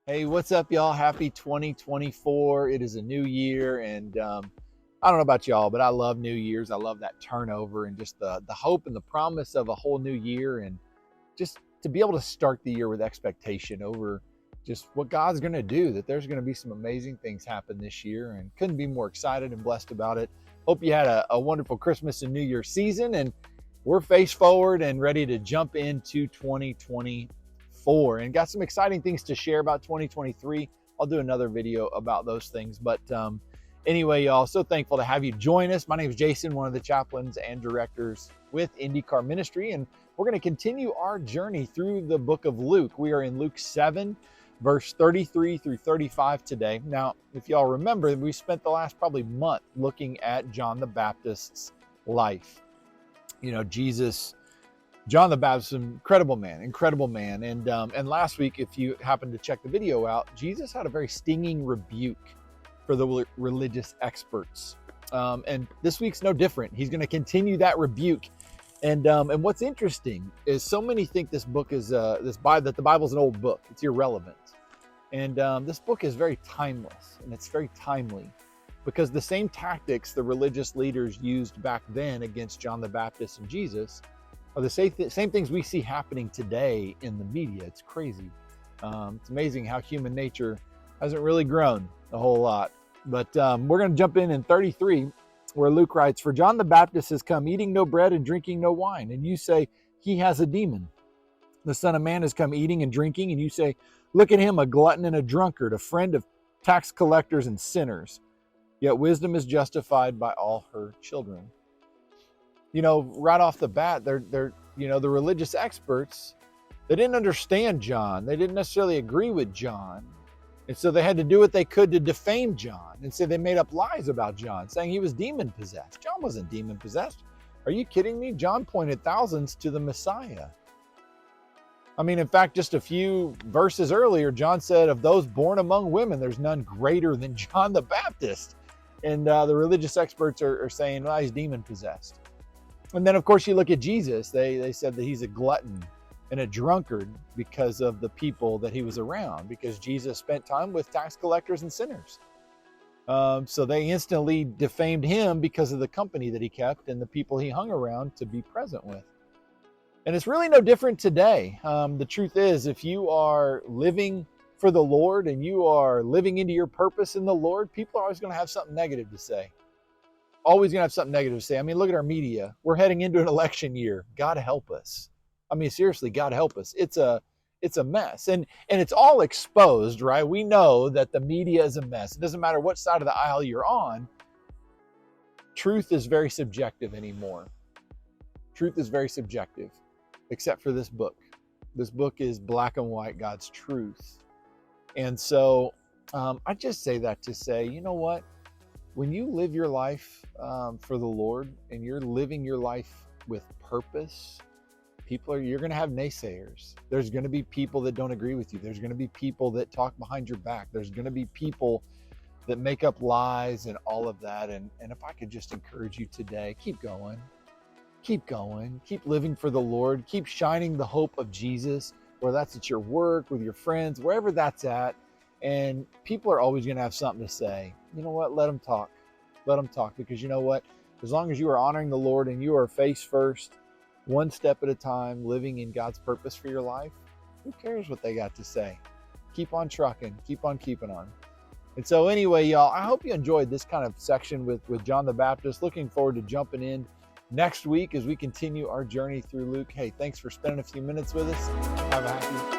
Hey, what's up, y'all? Happy 2024. It is a new year, and I don't know about y'all, but I love New Year's. I love that turnover and just the hope and the promise of a whole new year, and just to be able to start the year with expectation over just what God's going to do, that there's going to be some amazing things happen this year, and couldn't be more excited and blessed about it. Hope you had a wonderful Christmas and New Year season, and we're face forward and ready to jump into 2024 and got some exciting things to share about 2023. I'll do another video about those things. But anyway, y'all, so thankful to have you join us. My name is Jason, one of the chaplains and directors with INDYCAR Ministry, and we're going to continue our journey through the book of Luke. We are in Luke 7, verse 33 through 35 today. Now, if y'all remember, we spent the last probably month looking at John the Baptist's life. You know, John the Baptist, incredible man. And last week, if you happen to check the video out, Jesus had a very stinging rebuke for the religious experts. And this week's no different. He's going to continue that rebuke. And what's interesting is so many think this book is that the Bible's an old book. It's irrelevant. And this book is very timeless, and it's very timely, because the same tactics the religious leaders used back then against John the Baptist and Jesus are the same things we see happening today in the media. It's crazy. It's amazing how human nature hasn't really grown a whole lot. But we're going to jump in 33, where Luke writes, "For John the Baptist has come, eating no bread and drinking no wine, and you say he has a demon. The Son of Man has come eating and drinking, and you say, look at him, a glutton and a drunkard, a friend of tax collectors and sinners. Yet wisdom is justified by all her children." You know, right off the bat, they're the religious experts, they didn't understand John. They didn't necessarily agree with John. And so they had to do what they could to defame John. And so they made up lies about John, saying he was demon possessed. John wasn't demon possessed. Are you kidding me? John pointed thousands to the Messiah. I mean, in fact, just a few verses earlier, John said, of those born among women, there's none greater than John the Baptist. And the religious experts are saying, well, he's demon possessed. And then, of course, you look at Jesus. They said that he's a glutton and a drunkard because of the people that he was around, because Jesus spent time with tax collectors and sinners. So they instantly defamed him because of the company that he kept and the people he hung around to be present with. And it's really no different today. The truth is, if you are living for the Lord and you are living into your purpose in the Lord, people are always going to have something negative to say. Always going to have something negative to say. I mean, look at our media. We're heading into an election year. God help us. I mean, seriously, God help us. It's a mess. And it's all exposed, right? We know that the media is a mess. It doesn't matter what side of the aisle you're on. Truth is very subjective anymore. Truth is very subjective, except for this book. This book is black and white, God's truth. And so I just say that to say, you know what? When you live your life for the Lord and you're living your life with purpose, you're going to have naysayers. There's going to be people that don't agree with you. There's going to be people that talk behind your back. There's going to be people that make up lies and all of that. And if I could just encourage you today, keep going. Keep going. Keep living for the Lord. Keep shining the hope of Jesus, whether that's at your work, with your friends, wherever that's at. And people are always going to have something to say. You know what? Let them talk. Let them talk, because you know what? As long as you are honoring the Lord and you are face first, one step at a time, living in God's purpose for your life, who cares what they got to say? Keep on trucking. Keep on keeping on. And so anyway, y'all, I hope you enjoyed this kind of section with John the Baptist. Looking forward to jumping in next week as we continue our journey through Luke. Hey, thanks for spending a few minutes with us. Have a happy